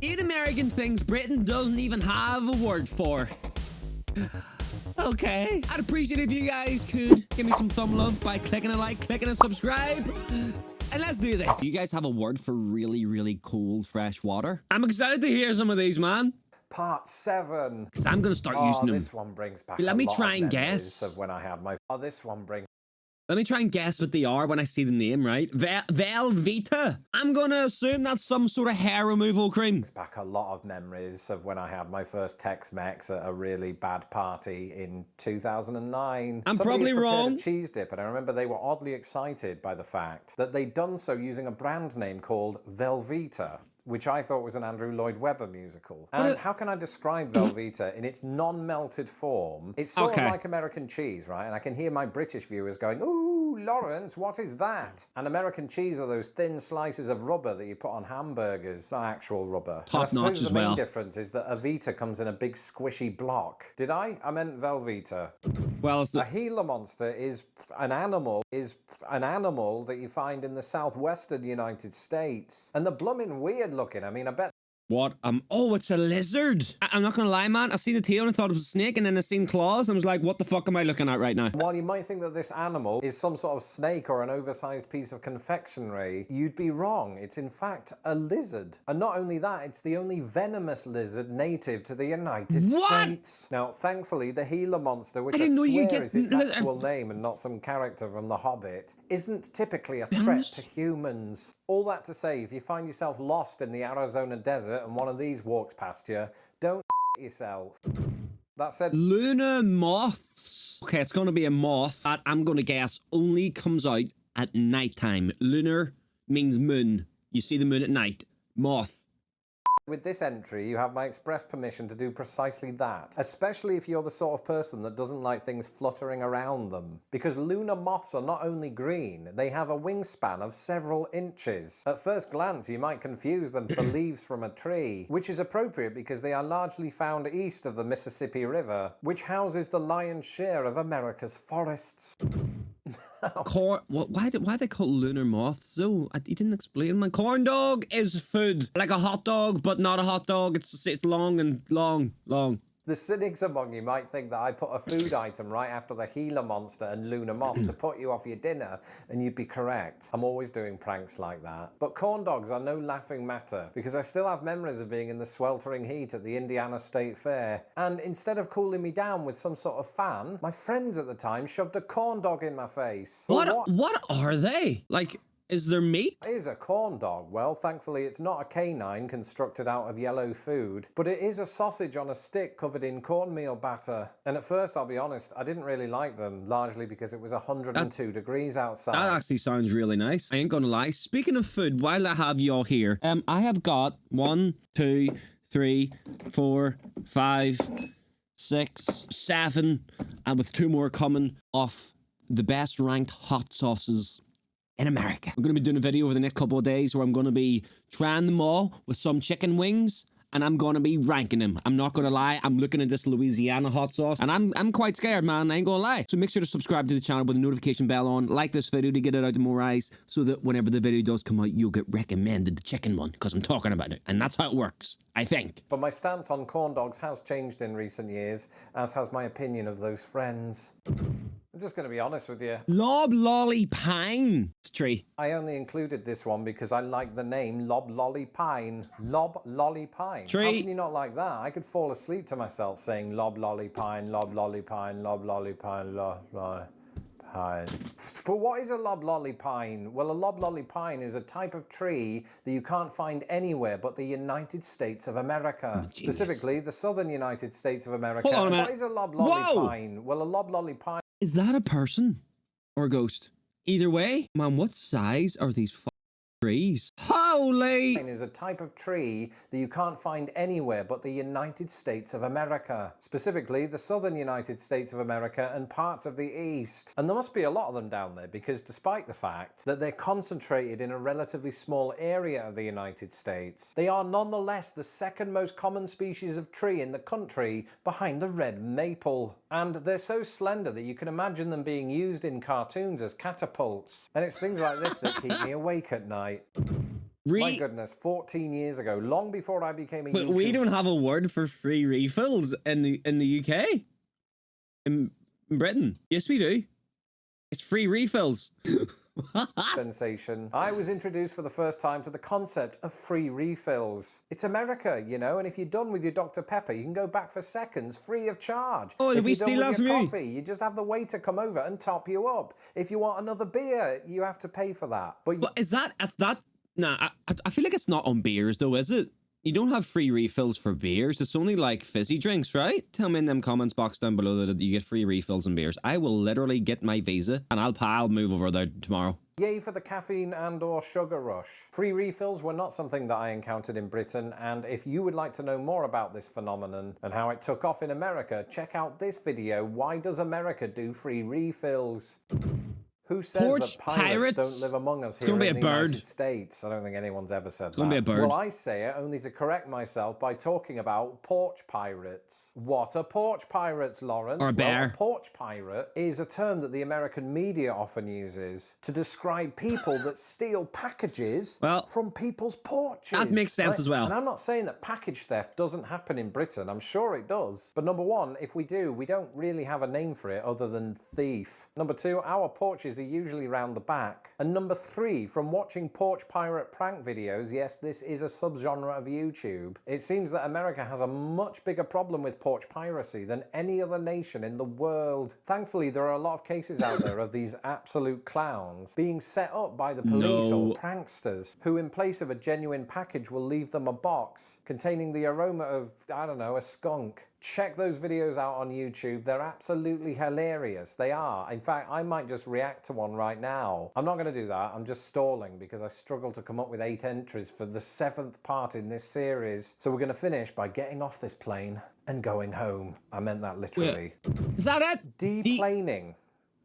8 American things Britain doesn't even have a word for. Okay. I'd appreciate if you guys could give me some thumb love by clicking a like, clicking a subscribe. And let's do this. Do you guys have a word for really, really cold, fresh water? I'm excited to hear some of these, man. Part 7. Because I'm going to start using them. This one brings back Let a me lot try of and memories guess. of when I had my... this one brings... Let me try and guess what they are when I see the name, right? Velveeta. I'm going to assume that's some sort of hair removal cream. Brings back a lot of memories of when I had my first Tex-Mex at a really bad party in 2009. I'm Somebody probably had prepared wrong. a cheese dip, and I remember they were oddly excited by the fact that they'd done so using a brand name called Velveeta, which I thought was an Andrew Lloyd Webber musical. And how can I describe Velveeta in its non-melted form? It's sort of like American cheese, right? And I can hear my British viewers going, "Ooh, Lawrence, what is that?" And American cheese are those thin slices of rubber that you put on hamburgers, not actual rubber. Top notch as well. The main difference is that Avita comes in a big squishy block. Did I? I meant Velveeta. Well, it's A Gila monster is an animal that you find in the southwestern United States. And the bloomin' weird looking. I mean, I bet... What? Oh, it's a lizard. I'm not gonna lie, man. I seen the tail and I thought it was a snake, and then I seen claws and I was like, what the fuck am I looking at right now? While you might think that this animal is some sort of snake or an oversized piece of confectionery, you'd be wrong. It's in fact a lizard. And not only that, it's the only venomous lizard native to the United States. Now, thankfully, the Gila monster, which I swear is its actual name and not some character from The Hobbit, isn't typically a threat to humans. All that to say, if you find yourself lost in the Arizona desert and one of these walks past you, don't yourself. That said, Lunar moths. Okay, it's going to be a moth that I'm going to guess only comes out at nighttime. Lunar means moon. You see the moon at night. Moth. with this entry, you have my express permission to do precisely that, especially if you're the sort of person that doesn't like things fluttering around them. Because lunar moths are not only green, they have a wingspan of several inches. At first glance, you might confuse them for leaves from a tree, which is appropriate because they are largely found east of the Mississippi River, which houses the lion's share of America's forests. Why they call lunar moths? So you didn't explain. My corn dog is food, like a hot dog, but not a hot dog. It's long and long. The cynics among you might think that I put a food item right after the Gila monster and lunar moth to put you off your dinner, and you'd be correct. I'm always doing pranks like that. But corn dogs are no laughing matter, because I still have memories of being in the sweltering heat at the Indiana State Fair, and instead of cooling me down with some sort of fan, my friends at the time shoved a corn dog in my face. What are they? Like, is there meat? It is a corn dog. Well, thankfully it's not a canine constructed out of yellow food, but it is a sausage on a stick covered in cornmeal batter. And at first, I'll be honest, I didn't really like them, largely because it was 102 degrees outside. That actually sounds really nice. I ain't gonna lie. Speaking of food, while I have y'all here, I have got 1, 2, 3, 4, 5, 6, 7, and with 2 more coming off the best ranked hot sauces in America. I'm going to be doing a video over the next couple of days where I'm going to be trying them all with some chicken wings, and I'm going to be ranking them. I'm not going to lie, I'm looking at this Louisiana hot sauce, and I'm quite scared, man. I ain't going to lie. So make sure to subscribe to the channel with the notification bell on, like this video to get it out to more eyes, so that whenever the video does come out, you'll get recommended the chicken one, because I'm talking about it, and that's how it works, I think. But my stance on corn dogs has changed in recent years, as has my opinion of those friends. I'm just going to be honest with you. Lob Lolly Pine tree. I only included this one because I like the name Lob Lolly Pine. Lob Lolly Pine. Tree. How can you not like that? I could fall asleep to myself saying Lob Lolly Pine, Lob Lolly Pine, Lob Lolly Pine, Lob Lolly Pine. But what is a Lob Lolly Pine? Well, a Lob Lolly Pine is a type of tree that you can't find anywhere but the United States of America. Specifically, the southern United States of America. Hold on a minute. What is a Lob Lolly Pine? Well, a Lob Lolly Pine... Is that a person or a ghost? Either way, man, what size are these trees? Holy! Is a type of tree that you can't find anywhere but the United States of America. Specifically, the southern United States of America and parts of the east. And there must be a lot of them down there because despite the fact that they're concentrated in a relatively small area of the United States, they are nonetheless the second most common species of tree in the country behind the red maple. And they're so slender that you can imagine them being used in cartoons as catapults. And it's things like this that keep me awake at night. My goodness, 14 years ago, long before I became a But YouTube we don't have a word for free refills in the UK. In Britain. Yes, we do. It's free refills. sensation. I was introduced for the first time to the concept of free refills. It's America, you know, and if you're done with your Dr. Pepper, you can go back for seconds free of charge. Oh, if we you're steal done that with from your you? coffee, you just have the waiter come over and top you up. If you want another beer, you have to pay for that. But is that nah, I feel like it's not on beers though, is it? You don't have free refills for beers. It's only like fizzy drinks, right? Tell me in them comments box down below that you get free refills on beers. I will literally get my visa and I'll move over there tomorrow. Yay for the caffeine and or sugar rush. Free refills were not something that I encountered in Britain, and if you would like to know more about this phenomenon and how it took off in America, check out this video, Why Does America Do Free Refills? Who says Porch that pirates pirates? don't live among us here gonna be in a the bird. United States? I don't think anyone's ever said that. gonna be a bird. Well, I say it only to correct myself by talking about porch pirates. What are porch pirates, Lawrence? Or a bear. Well, a porch pirate is a term that the American media often uses to describe people that steal packages from people's porches. That makes sense as well. And I'm not saying that package theft doesn't happen in Britain. I'm sure it does. But number one, if we do, we don't really have a name for it other than thief. Number two, our porches are usually round the back. And number three, from watching porch pirate prank videos, yes, this is a subgenre of YouTube, it seems that America has a much bigger problem with porch piracy than any other nation in the world. Thankfully, there are a lot of cases out there of these absolute clowns being set up by the police or pranksters who, in place of a genuine package, will leave them a box containing the aroma of, I don't know, a skunk. Check those videos out on YouTube. They're absolutely hilarious. They are. In fact, I might just react to one right now. I'm not going to do that. I'm just stalling because I struggle to come up with 8 entries for the 7th part in this series. So we're going to finish by getting off this plane and going home. I meant that literally. Is that it? Deplaning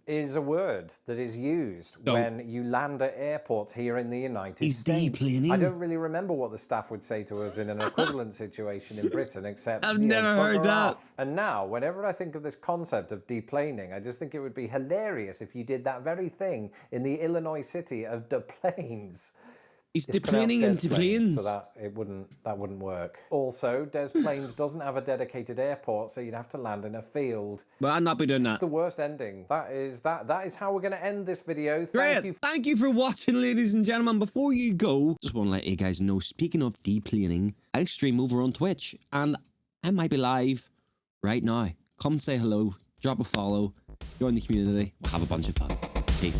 is a word that is used when you land at airports here in the United States. Deplaning? I don't really remember what the staff would say to us in an equivalent situation in Britain, except I've never heard that. And now, whenever I think of this concept of deplaning, I just think it would be hilarious if you did that very thing in the Illinois city of Des Plaines. He's deplaning into planes. So that wouldn't work. Also, Des Plaines doesn't have a dedicated airport, so you'd have to land in a field. Well, I'd not be doing that. It's the worst ending. That is how we're going to end this video. Thank you for watching, ladies and gentlemen. Before you go, just want to let you guys know, speaking of deplaning, I stream over on Twitch, and I might be live right now. Come say hello, drop a follow, join the community. We'll have a bunch of fun. Peace.